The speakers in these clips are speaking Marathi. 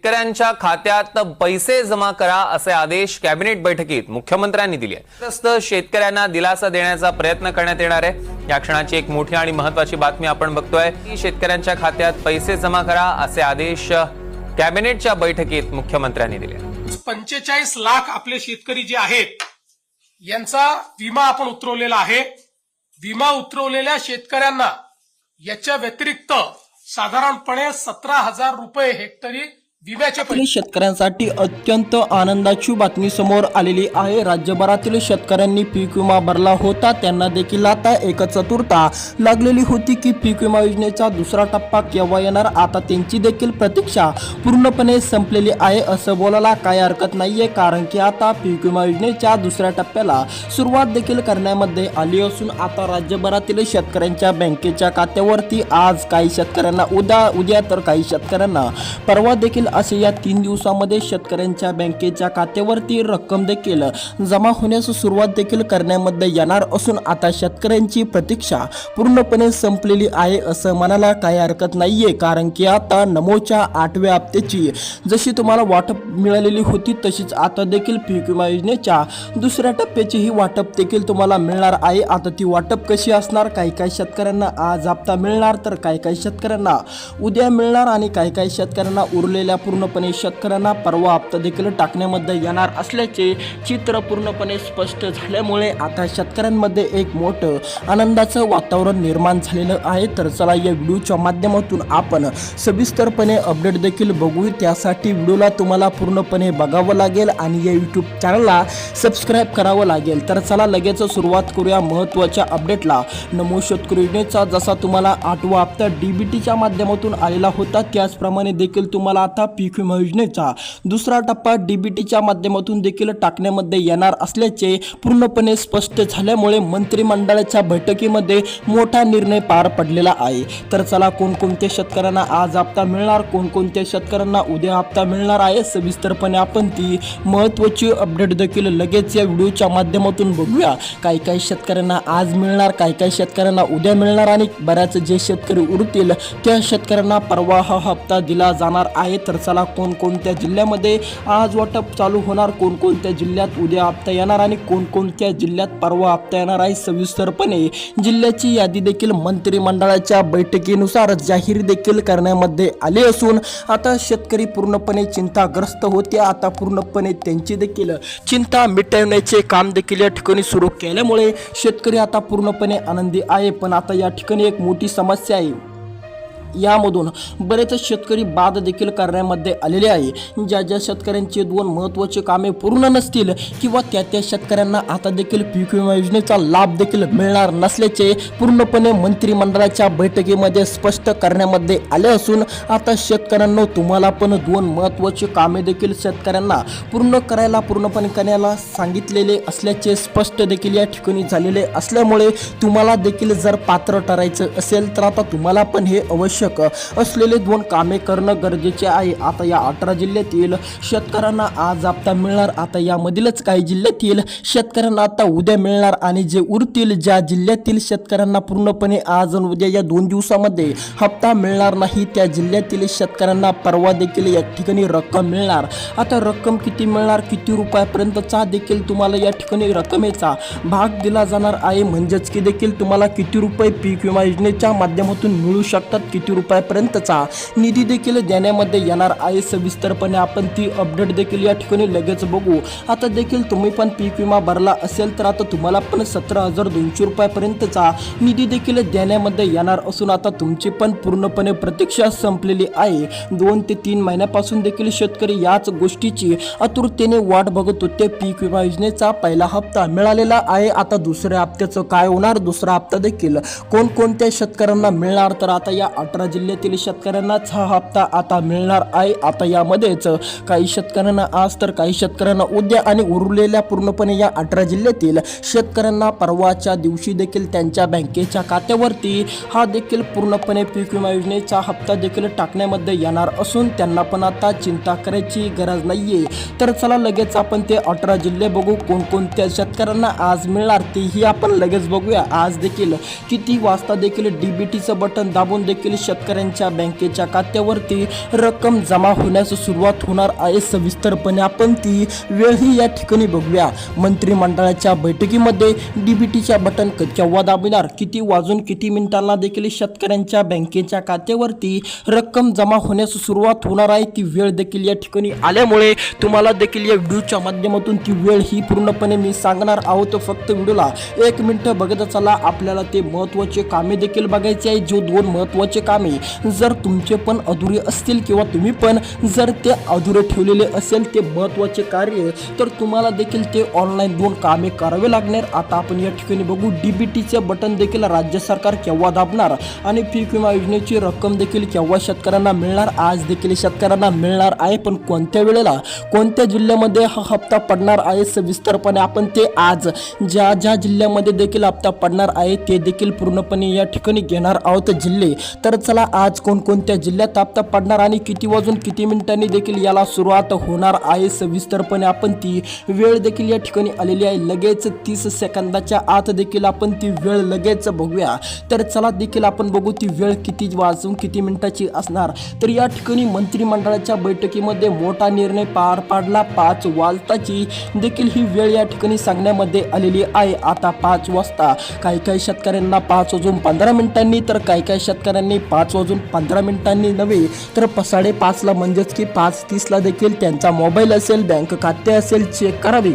शेतकऱ्यांच्या खात्यात पैसे जमा करा असे आदेश कॅबिनेट बैठकीत मुख्यमंत्र्यांनी दिले आहेत। शेतकऱ्यांना दिलासा देण्याचा प्रयत्न करण्यात येणार आहे। या क्षणाची एक मोठी आणि महत्त्वाची बातमी आपण बघतोय की शेतकऱ्यांच्या खात्यात पैसे जमा करा असे आदेश कॅबिनेटच्या बैठकीत मुख्यमंत्र्यांनी दिले। 45 लाख आपले शेतकरी जे आहेत यांचा विमा आपण उतरवलेला आहे। विमा उतरवलेल्या शेतकऱ्यांना याच्या व्यतिरिक्त साधारणपणे 17,000 रुपये हेक्टरी विम्याचे पैसे। शेतकऱ्यांसाठी अत्यंत आनंदाची बातमी समोर आलेली आहे। राज्यभरातील शेतकऱ्यांनी पीक विमा भरला होता, त्यांना देखील आता 1/4 लागलेली होती की पीक विमा योजनेचा दुसरा टप्पा केव्हा येणार। आता त्यांची देखील प्रतीक्षा पूर्णपणे संपलेली आहे असं बोलायला काही हरकत नाहीये, कारण की आता पीक विमा योजनेच्या दुसऱ्या टप्प्याला सुरुवात देखील करण्यामध्ये आली असून आता राज्यभरातील शेतकऱ्यांच्या बँकेच्या खात्यावरती आज काही शेतकऱ्यांना उद्या तर काही शेतकऱ्यांना परवा देखील असे या 3 दिवसांमध्ये शेतकऱ्यांच्या बँकेच्या खात्यावरती रक्कम देखील जमा होण्यास सुरुवात देखील करण्यामध्ये येणार असून आता शेतकऱ्यांची प्रतीक्षा पूर्णपणे संपलेली आहे असं म्हणायला काही हरकत नाहीये, कारण की आता नमोच्या 8व्या हप्त्याची जशी तुम्हाला वाटप मिळालेली होती तशीच आता देखील पीक विमा योजनेच्या दुसऱ्या टप्प्याचीही वाटप देखील तुम्हाला मिळणार आहे। आता ती वाटप कशी असणार, काही शेतकऱ्यांना आज हप्ता मिळणार तर काही शेतकऱ्यांना उद्या मिळणार आणि काही शेतकऱ्यांना उरलेल्या पूर्णपणे शेतकऱ्यांना परवा हप्ता देखील टाकण्यामध्ये येणार असल्याचे चित्र पूर्णपणे स्पष्ट झाल्यामुळे आता शेतकऱ्यांमध्ये एक मोठं आनंदाचं वातावरण निर्माण झालेलं आहे। तर चला या व्हिडिओच्या माध्यमातून आपण सविस्तरपणे अपडेट देखील बघू। त्यासाठी व्हिडिओला तुम्हाला पूर्णपणे बघावं लागेल आणि या यूट्यूब चॅनलला सबस्क्राईब करावं लागेल। तर चला लगेच सुरुवात करूया महत्त्वाच्या अपडेटला। नमो शेतकरी योजनेचा जसा तुम्हाला 8वा हप्ता डीबीटीच्या माध्यमातून आलेला होता, त्याचप्रमाणे देखील तुम्हाला आता पीक विमा योजनेचा दुसरा टप्पा डीबीटीच्या माध्यमातून देखील टाकण्यामध्ये येणार असल्याचे पूर्णपणे स्पष्ट झाल्यामुळे मंत्रिमंडळाच्या बैठकीमध्ये मोठा निर्णय पार पडलेला आहे। तर चला कोणकोणत्या शेतकऱ्यांना आज हप्ता मिळणार, कोणकोणत्या शेतकऱ्यांना उद्या हप्ता मिळणार आहे, सविस्तरपणे आपण ती महत्त्वाची अपडेट देखील लगेच या व्हिडिओच्या माध्यमातून बघूया। काही शेतकऱ्यांना आज मिळणार, काही शेतकऱ्यांना उद्या मिळणार आणि बऱ्याच जे शेतकरी उरतील त्या शेतकऱ्यांना परवा हा हप्ता दिला जाणार आहे। तर चला कोणकोणत्या जिल्ह्यामध्ये आज वाटप चालू होणार, कोणकोणत्या जिल्ह्यात उद्या हप्ता येणार आणि कोणकोणत्या जिल्ह्यात परवा हप्ता येणार आहे, सविस्तरपणे जिल्ह्याची यादी देखील मंत्रिमंडळाच्या बैठकीनुसार जाहीर देखील करण्यामध्ये आली असून आता शेतकरी पूर्णपणे चिंताग्रस्त होते। आता पूर्णपणे त्यांची देखील चिंता मिटवण्याचे काम देखील या ठिकाणी सुरू केल्यामुळे शेतकरी आता पूर्णपणे आनंदी आहे। पण आता या ठिकाणी एक मोठी समस्या आहे, यामधून बरेच शेतकरी बाद देखील करण्यामध्ये आलेले आहे। ज्या शेतकऱ्यांचे 2 महत्त्वाचे कामे पूर्ण नसतील किंवा त्या शेतकऱ्यांना आता देखील पीक विमा योजनेचा लाभ देखील मिळणार नसल्याचे पूर्णपणे मंत्रिमंडळाच्या बैठकीमध्ये स्पष्ट करण्यामध्ये आले असून आता शेतकऱ्यांना तुम्हाला पण 2 महत्त्वाचे कामे देखील शेतकऱ्यांना पूर्णपणे करण्याला सांगितलेले असल्याचे स्पष्ट देखील या ठिकाणी झालेले असल्यामुळे तुम्हाला देखील जर पात्र ठरायचं असेल तर आता तुम्हाला पण हे अवश्य असलेले 2 कामे करणं गरजेचे आहे। आता या 18 जिल्ह्यातील शेतकऱ्यांना आज हप्ता मिळणार, आता यामधीलच काही जिल्ह्यातील शेतकऱ्यांना आता उद्या मिळणार आणि जे उरतील ज्या जिल्ह्यातील शेतकऱ्यांना पूर्णपणे आज आणि उद्या या 2 दिवसामध्ये हप्ता मिळणार नाही त्या जिल्ह्यातील शेतकऱ्यांना परवा देखील या ठिकाणी रक्कम मिळणार। आता रक्कम किती मिळणार, किती रुपयापर्यंतचा देखील तुम्हाला या ठिकाणी रकमेचा भाग दिला जाणार आहे, म्हणजेच की देखील तुम्हाला किती रुपये पीक विमा योजनेच्या माध्यमातून मिळू शकतात, किती रुपयापर्यंतचा निधी देखील देण्यामध्ये येणार आहे। सविस्तरपणे आपण ती अपडेट देखील या ठिकाणी लगेच बघू। आता देखील तुम्ही पण पीक विमा भरला असेल तर आता तुम्हाला पण 17,200 रुपयापर्यंतचा निधी देखील देण्यामध्ये येणार असून आता तुमची पण पूर्णपणे प्रतीक्षा संपलेली आहे। 2 ते 3 महिन्यापासून देखील शेतकरी याच गोष्टीची आतुरतेने वाट बघत होते। पीक विमा योजनेचा पहिला हप्ता मिळालेला आहे, आता दुसऱ्या हप्त्याचं काय होणार, दुसरा हप्ता देखील कोणकोणत्या शेतकऱ्यांना मिळणार, तर आता या 18 जिल्ह्यातील शेतकऱ्यांनाच हा हप्ता आता मिळणार आहे। आता यामध्येच काही शेतकऱ्यांना आज तर काही शेतकऱ्यांना उद्या आणि उरलेल्या पूर्णपणे या 18 जिल्ह्यातील शेतकऱ्यांना परवाच्या दिवशी देखील त्यांच्या बँकेच्या खात्यावरती हा देखील पूर्णपणे पीक विमा योजनेचा हप्ता देखील टाकण्यामध्ये येणार असून त्यांना पण आता चिंता करायची गरज नाहीये। तर चला लगेच आपण ते 18 जिल्हे बघू, कोणकोणत्या शेतकऱ्यांना आज मिळणार तेही आपण लगेच बघूया। आज देखील किती वाजता देखील डीबीटीचं बटन दाबून देखील शेतकऱ्यांच्या बँकेच्या खात्यावरती रक्कम जमा होण्यास सुरुवात होणार आहे। सविस्तरपणे आपण ती वेळही या ठिकाणी बघूया। मंत्रिमंडळाच्या बैठकीमध्ये डीबीटीच्या बटन केव्हा दाबणार, किती वाजून किती मिनिटांना देखील शेतकऱ्यांच्या बँकेच्या खात्यावरती रक्कम जमा होण्यास सुरुवात होणार आहे, ती वेळ देखील या ठिकाणी आल्यामुळे तुम्हाला देखील या व्हिडिओच्या माध्यमातून ती वेळ ही पूर्णपणे मी सांगणार आहोत। फक्त व्हिडिओला 1 मिनिट बघत चला। आपल्याला ते महत्त्वाचे कामे देखील बघायचे आहे। जो 2 महत्त्वाचे कामे जर तुमचे पण अधुरे असतील किंवा तुम्ही पण जर ते अधुरे ठेवलेले असेल ते महत्त्वाचे कार्य, तर तुम्हाला देखील ते ऑनलाईन 2 कामे करावे लागणार। आता आपण या ठिकाणी बघू डीबीटीचे बटन देखील राज्य सरकार केव्हा दाबणार आणि पीक विमा योजनेची रक्कम देखील केव्हा शेतकऱ्यांना मिळणार। आज देखील शेतकऱ्यांना मिळणार आहे, पण कोणत्या वेळेला कोणत्या जिल्ह्यामध्ये हा हप्ता पडणार आहे सविस्तरपणे आपण ते आज ज्या जिल्ह्यामध्ये देखील हप्ता पडणार आहे ते देखील पूर्णपणे या ठिकाणी घेणार आहोत जिल्हे। तर चला आज कोणकोणत्या जिल्ह्यात हप्ता पडणार आणि किती वाजून किती मिनिटांनी देखील याला सुरुवात होणार आहे सविस्तरपणे आपण ती वेळ देखील या ठिकाणी आलेली आहे। लगेच 30 सेकंदाच्या आत देखील आपण ती वेळ लगेच बघूया। तर चला देखील आपण बघू ती वेळ किती वाजून किती मिनिटाची असणार। तर या ठिकाणी मंत्रिमंडळाच्या बैठकीमध्ये मोठा निर्णय पार पाडला। 5 वाजताची देखील ही वेळ या ठिकाणी सांगण्यामध्ये आलेली आहे। आता 5 वाजता काही शेतकऱ्यांना 5:15 तर काही शेतकऱ्यांनी 5:15 नव्हे तर 5:30 म्हणजेच की 5:30 देखील त्यांचा मोबाईल असेल, बँक खाते असेल चेक करावे।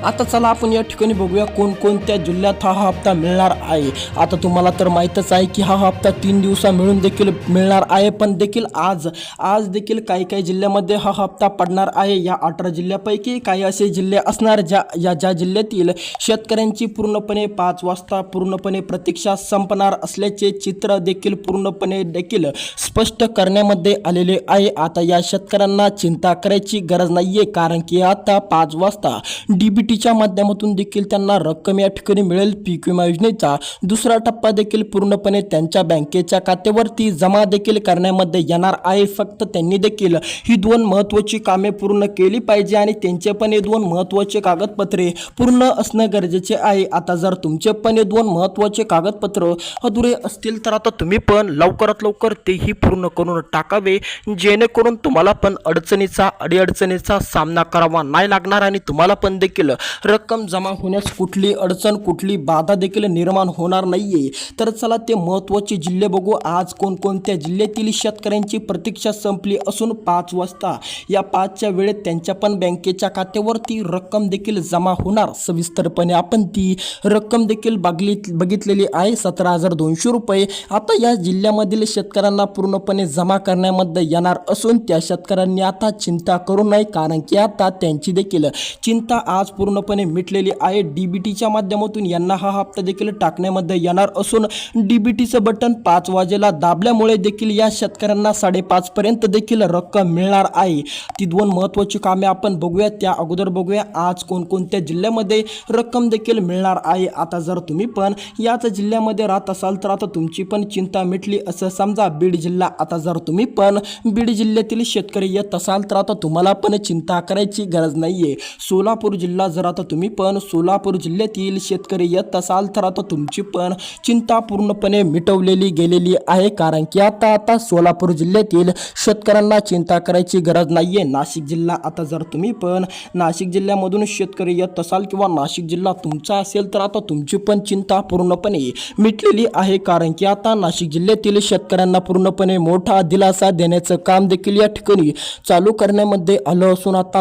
आता चला आपण या ठिकाणी बघूया कोणकोणत्या जिल्ह्यात हा हप्ता मिळणार आहे। आता तुम्हाला तर माहीतच आहे की हा हप्ता 3 दिवसा मिळून देखील मिळणार आहे, पण देखील आज देखील काही जिल्ह्यामध्ये हा हप्ता पडणार आहे। या 18 जिल्ह्यापैकी काही असे जिल्हे असणार ज्या जिल्ह्यातील शेतकऱ्यांची पूर्णपणे 5 वाजता पूर्णपणे प्रतीक्षा संपणार असल्याचे चित्र देखील पूर्णपणे देखील स्पष्ट करण्यामध्ये आलेले आहे। आता या शेतकऱ्यांना चिंता करायची गरज नाहीये, कारण की आता 5 वाजता डीबीटीच्या माध्यमातून देखील त्यांना रक्कम या ठिकाणी मिळेल। पीक विमा योजनेचा दुसरा टप्पा देखील पूर्णपणे त्यांच्या बँकेच्या खात्यावरती जमा देखील करण्यामध्ये येणार आहे। फक्त त्यांनी देखील ही 2 महत्त्वाची कामे पूर्ण केली पाहिजे आणि त्यांचे पण हे 2 महत्त्वाचे कागदपत्रे पूर्ण असणं गरजेचे आहे। आता जर तुमचे पण हे 2 महत्त्वाचे कागदपत्र अधुरे असतील तर आता तुम्ही पण लवकरात लवकर तेही पूर्ण करून टाकावे, जेणेकरून तुम्हाला पण अडीअडचणीचा सामना करावा नाही लागणार आणि तुम्हाला पण देखील रक्कम जमा होण्यास कुठली अडचण कुठली बाधा देखील निर्माण होणार नाहीये। तर चला ते महत्त्वाचे जिल्हे बघू। आज कोणकोणत्या जिल्ह्यातील शेतकऱ्यांची प्रतीक्षा संपली असून 5 वाजता या 5च्या वेळेत त्यांच्या पण बँकेच्या खात्यावरती रक्कम देखील जमा होणार। सविस्तरपणे आपण ती रक्कम देखील बघितलेली आहे 17,200 रुपये। आता या जिल्ह्यामधील शेतकऱ्यांना पूर्णपणे जमा करण्यामध्ये येणार असून त्या शेतकऱ्यांनी आता चिंता करू नये, कारण की आता त्यांची देखील चिंता आज पूर्णपणे मिटलेली आहे। डीबीटीच्या माध्यमातून यांना हा हप्ता देखील टाकण्यामध्ये येणार असून डीबीटीचं बटन 5 वाजेला दाबल्यामुळे देखील या शेतकऱ्यांना 5:30 पर्यंत देखील रक्कम मिळणार आहे। ती 2 महत्त्वाची कामे आपण बघूया। त्या अगोदर बघूया आज कोणकोणत्या जिल्ह्यामध्ये रक्कम देखील मिळणार आहे। आता जर तुम्ही पण याच जिल्ह्यामध्ये राहत असाल तर आता तुमची पण चिंता मिटली असं समजा। बीड जिल्हा, आता जर तुम्ही पण बीड जिल्ह्यातील शेतकरी येत असाल तर आता तुम्हाला पण चिंता करायची गरज नाहीये। सोलापूर जिल्हा, जर आता तुम्ही पण सोलापूर जिल्ह्यातील शेतकरी येत असाल तर आता तुमची पण चिंता पूर्णपणे मिटवलेली गेलेली आहे, कारण की आता सोलापूर जिल्ह्यातील शेतकऱ्यांना चिंता करायची गरज नाहीये। नाशिक जिल्हा, आता जर तुम्ही पण नाशिक जिल्ह्यामधून शेतकरी येत असाल किंवा नाशिक जिल्हा तुमचा असेल तर आता तुमची पण चिंता पूर्णपणे मिटलेली आहे, कारण की आता नाशिक जिल्ह्यातील शेतकऱ्यांना पूर्णपणे मोठा दिलासा देण्याचं काम देखील या ठिकाणी चालू करण्यामध्ये आलं असून आता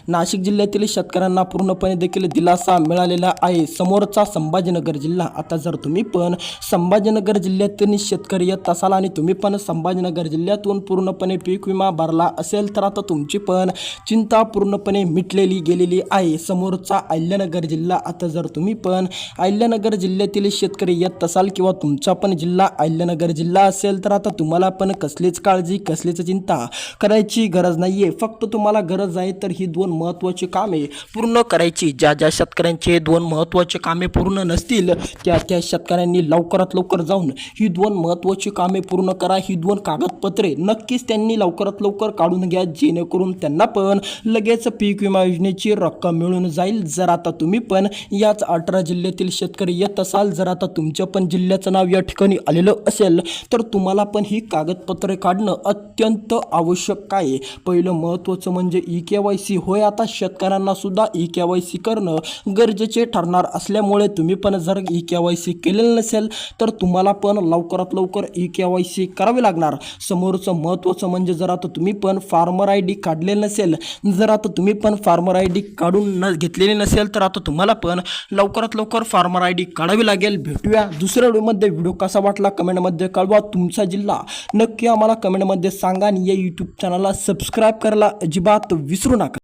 नाशिक जिल्ह्यातील शेतकऱ्यांना पूर्णपणे देखील दिलासा मिळालेला आहे। समोरचा संभाजीनगर जिल्हा, आता जर तुम्ही पण संभाजीनगर जिल्ह्यातील शेतकरी येत असाल आणि तुम्ही पण संभाजीनगर जिल्ह्यातून पूर्णपणे पीक विमा भरला असेल तर आता तुमची पण चिंता पूर्णपणे मिटलेली गेलेली आहे। समोरचा अहिल्यानगर जिल्हा, आता जर तुम्ही पण अहिल्यानगर जिल्ह्यातील शेतकरी येत असाल किंवा तुमचा पण जिल्हा अहिल्यानगर जिल्हा असेल तर आता तुम्हाला पण कसलीच काळजी कसलीच चिंता करायची गरज नाहीये। फक्त तुम्हाला गरज आहे तर ही दोन महत्त्वाची कामे पूर्ण करायची. ज्या ज्या शेतकऱ्यांचे दोन महत्त्वाचे कामे पूर्ण नसतील त्या शेतकऱ्यांनी लवकरात लवकर जाऊन ही दोन महत्त्वाची कामे पूर्ण करा. ही दोन कागदपत्रे नक्कीच त्यांनी लवकरात लवकर काढून घ्या, जेणेकरून त्यांना पण लगेच पीक विमा योजनेची रक्कम मिळून जाईल. जर आता तुम्ही पण याच 18 जिल्ह्यातील शेतकरी येत असाल, जर आता तुमच्या पण जिल्ह्याचं नाव या ठिकाणी आलेलं असेल तर तुम्हाला पण ही कागदपत्रे काढणं अत्यंत आवश्यक आहे. पहिलं महत्त्वाचं म्हणजे EKYC होय. आता शेतकऱ्यांना सुद्धा EKYC करणं गरजेचे ठरणार असल्यामुळे तुम्ही पण जर EKYC केलेलं नसेल तर तुम्हाला पण लवकरात लवकर EKYC करावे लागणार. समोरचं महत्त्वाचं म्हणजे जर आता तुम्ही पण फार्मर ID काढलेलं नसेल, जर आता तुम्ही पण फार्मर ID काढून घेतलेली नसेल तर आता तुम्हाला पण लवकरात लवकर फार्मर ID काढावी लागेल. भेटूया दुसऱ्या व्हिडिओमध्ये. व्हिडिओ कसा वाटला कमेंटमध्ये कळवा. तुमचा जिल्हा नक्की आम्हाला कमेंटमध्ये सांगा आणि या यूट्यूब चॅनलला सबस्क्राईब करायला अजिबात विसरू नका.